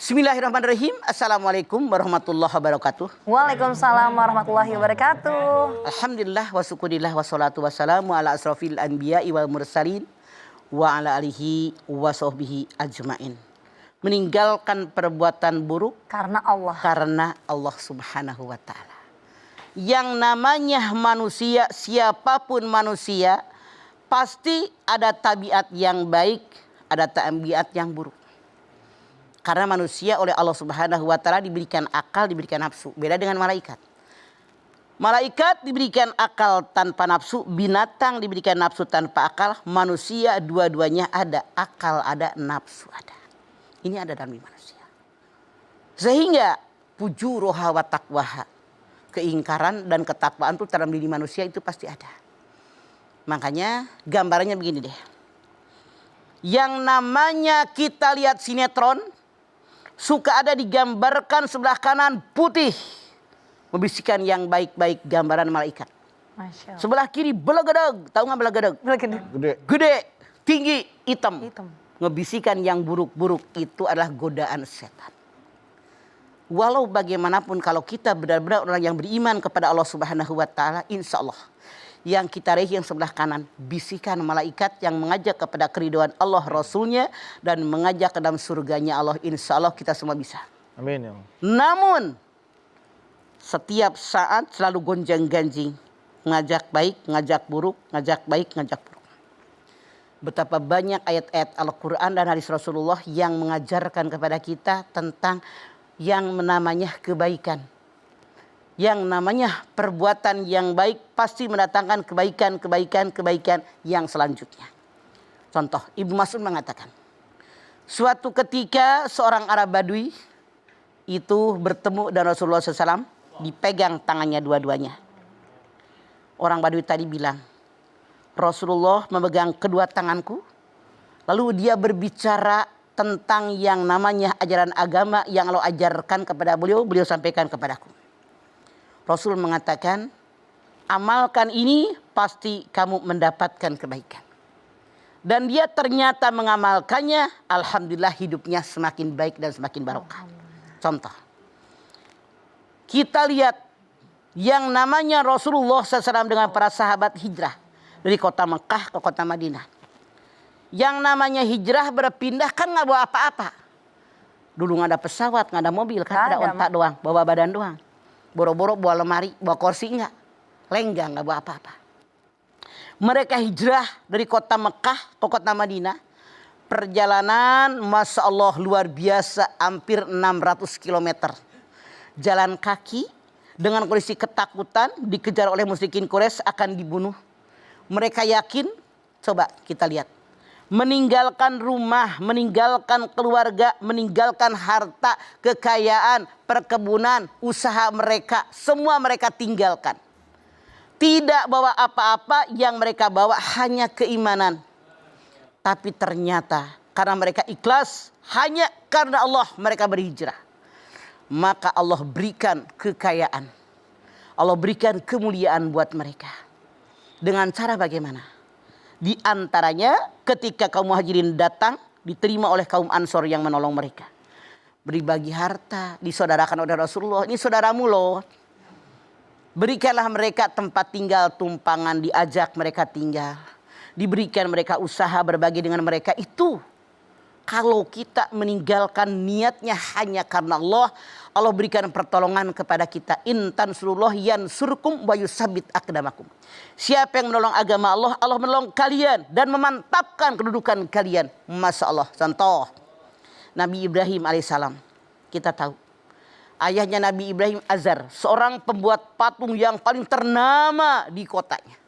Bismillahirrahmanirrahim. Assalamualaikum warahmatullahi wabarakatuh. Waalaikumsalam warahmatullahi wabarakatuh. Alhamdulillah wa syukurillah wa salatu wassalamu ala asrafil anbiya'i wal mursalin wa ala alihi wa sahbihi ajmain. Meninggalkan perbuatan buruk Karena Allah subhanahu wa ta'ala. Yang namanya manusia, siapapun manusia, pasti ada tabiat yang baik, ada tabiat yang buruk. Karena manusia oleh Allah subhanahu wa ta'ala diberikan akal, diberikan nafsu. Beda dengan malaikat. Malaikat diberikan akal tanpa nafsu, binatang diberikan nafsu tanpa akal, manusia dua-duanya ada akal, ada nafsu, ada. Ini ada dalam diri manusia. Sehingga fujuruha wa taqwaha, keingkaran dan ketakwaan itu dalam diri manusia itu pasti ada. Makanya gambarannya begini deh. Yang namanya kita lihat sinetron, suka ada digambarkan sebelah kanan putih, membisikkan yang baik-baik, gambaran malaikat. Masya Allah. Sebelah kiri belegedeg, tahu nggak belegedeg? Gede, tinggi, hitam. Ngebisikan yang buruk-buruk, itu adalah godaan setan. Walau bagaimanapun kalau kita benar-benar orang yang beriman kepada Allah subhanahu wa ta'ala, insya Allah yang kita raih yang sebelah kanan, bisikan malaikat yang mengajak kepada keridhaan Allah Rasulnya dan mengajak ke dalam surganya Allah. Insya Allah kita semua bisa. Amin ya. Namun setiap saat selalu gonjang-ganjing, ngajak baik, ngajak buruk, ngajak baik, ngajak buruk. Betapa banyak ayat-ayat Al-Quran dan hadis Rasulullah yang mengajarkan kepada kita tentang yang namanya kebaikan. Yang namanya perbuatan yang baik pasti mendatangkan kebaikan yang selanjutnya. Contoh, Ibnu Mas'ud mengatakan, suatu ketika seorang Arab Badui itu bertemu dengan Rasulullah SAW, dipegang tangannya dua-duanya. Orang Badui tadi bilang, Rasulullah memegang kedua tanganku, lalu dia berbicara tentang yang namanya ajaran agama yang Allah ajarkan kepada beliau, beliau sampaikan kepadaku. Rasul mengatakan, amalkan ini pasti kamu mendapatkan kebaikan. Dan dia ternyata mengamalkannya, alhamdulillah hidupnya semakin baik dan semakin barokah. Contoh, kita lihat yang namanya Rasulullah SAW dengan para sahabat hijrah dari kota Mekah ke kota Madinah. Yang namanya hijrah berpindah kan nggak bawa apa-apa. Dulu nggak ada pesawat, nggak ada mobil kan, ada onta doang, bawa badan doang. Boro-boro bawa lemari, bawa kursi enggak. Lenggang, enggak bawa apa-apa. Mereka hijrah dari kota Mekah ke kota Madinah. Perjalanan Masya Allah luar biasa, hampir 600 km. Jalan kaki dengan kondisi ketakutan, dikejar oleh musyrikin Quraisy akan dibunuh. Mereka yakin, coba kita lihat. Meninggalkan rumah, meninggalkan keluarga, meninggalkan harta, kekayaan, perkebunan, usaha mereka. Semua mereka tinggalkan. Tidak bawa apa-apa, yang mereka bawa hanya keimanan. Tapi ternyata karena mereka ikhlas, hanya karena Allah mereka berhijrah. Maka Allah berikan kekayaan. Allah berikan kemuliaan buat mereka. Dengan cara bagaimana? Di antaranya ketika kaum muhajirin datang, diterima oleh kaum ansor yang menolong mereka. Berbagi harta, disaudarakan oleh Rasulullah. Ini saudaramu loh. Berikanlah mereka tempat tinggal, tumpangan, diajak mereka tinggal. Diberikan mereka usaha, berbagi dengan mereka. Itu kalau kita meninggalkan niatnya hanya karena Allah, Allah berikan pertolongan kepada kita. In tansurullah yansurkum wa yusabbit aqdamakum. Siapa yang menolong agama Allah, Allah menolong kalian dan memantapkan kedudukan kalian. Masya Allah. Contoh, Nabi Ibrahim alaihissalam. Kita tahu. Ayahnya Nabi Ibrahim Azar. Seorang pembuat patung yang paling ternama di kotanya.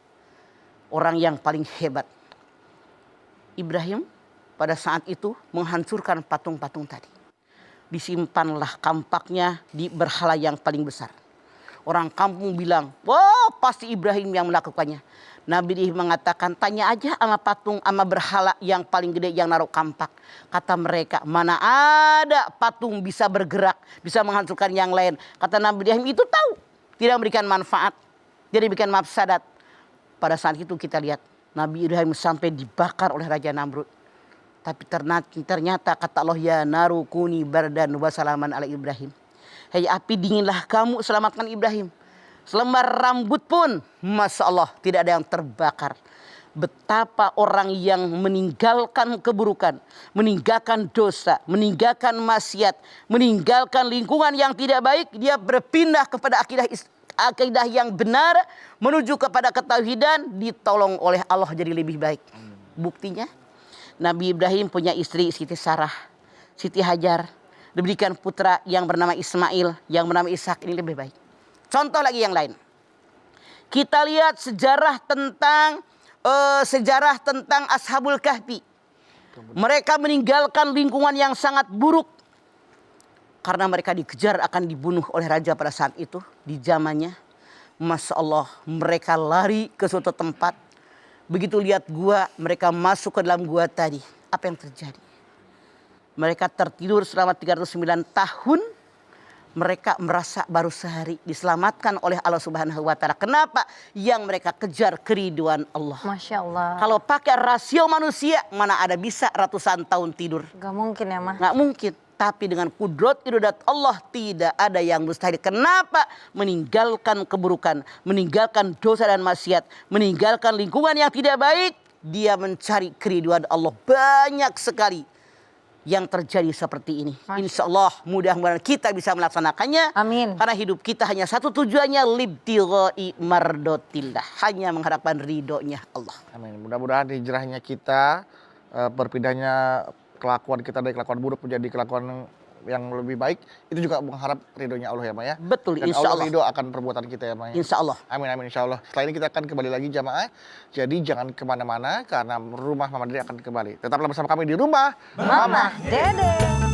Orang yang paling hebat. Ibrahim pada saat itu menghancurkan patung-patung tadi. Disimpanlah kampaknya di berhala yang paling besar. Orang kampung bilang, wah pasti Ibrahim yang melakukannya. Nabi Ibrahim mengatakan, tanya aja sama patung, sama berhala yang paling gede yang naruh kampak. Kata mereka, mana ada patung bisa bergerak, bisa menghancurkan yang lain. Kata Nabi Ibrahim, itu tahu. Tidak memberikan manfaat, tidak memberikan mafsadat. Pada saat itu kita lihat, Nabi Ibrahim sampai dibakar oleh Raja Namrud. Tapi ternyata kata Allah, ya naru kuni bardan wa salaman ala Ibrahim. Hei api, dinginlah kamu, selamatkan Ibrahim. Selembar rambut pun, Masya Allah, tidak ada yang terbakar. Betapa orang yang meninggalkan keburukan, meninggalkan dosa, meninggalkan maksiat, meninggalkan lingkungan yang tidak baik, dia berpindah kepada akidah yang benar, menuju kepada ketauhidan, ditolong oleh Allah jadi lebih baik. Buktinya, Nabi Ibrahim punya istri Siti Sarah, Siti Hajar, diberikan putra yang bernama Ismail, yang bernama Ishak, ini lebih baik. Contoh lagi yang lain. Kita lihat sejarah tentang Ashabul Kahfi. Mereka meninggalkan lingkungan yang sangat buruk. Karena mereka dikejar akan dibunuh oleh raja pada saat itu. Di zamannya. Masya Allah, mereka lari ke suatu tempat. Begitu lihat gua, mereka masuk ke dalam gua tadi. Apa yang terjadi? Mereka tertidur selama 309 tahun. Mereka merasa baru sehari diselamatkan oleh Allah Subhanahu wa Ta'ala. Kenapa? Yang mereka kejar keriduan Allah. Masya Allah. Kalau pakai rasio manusia, mana ada bisa ratusan tahun tidur? Gak mungkin ya, Mah. Gak mungkin. Tapi dengan kudrat irodat Allah tidak ada yang mustahil. Kenapa? Meninggalkan keburukan, meninggalkan dosa dan maksiat, meninggalkan lingkungan yang tidak baik. Dia mencari keriduan Allah. Banyak sekali yang terjadi seperti ini. Insya Allah mudah-mudahan kita bisa melaksanakannya. Amin. Karena hidup kita hanya satu tujuannya, libtighai mardotillah, hanya mengharapkan ridhonya Allah. Amin. Mudah-mudahan hijrahnya kita, berpindahnya kelakuan kita dari kelakuan buruk menjadi kelakuan yang lebih baik, itu juga mengharap ridhonya Allah ya, Ma ya. Betul, Dan insya Allah Allah. ridho akan perbuatan kita ya, Ma ya. Insya Allah. Amin, amin, insya Allah. Setelah ini kita akan kembali lagi jamaah. Jadi jangan kemana-mana karena rumah Mama Dede akan kembali. Tetaplah bersama kami di rumah Mama Dede.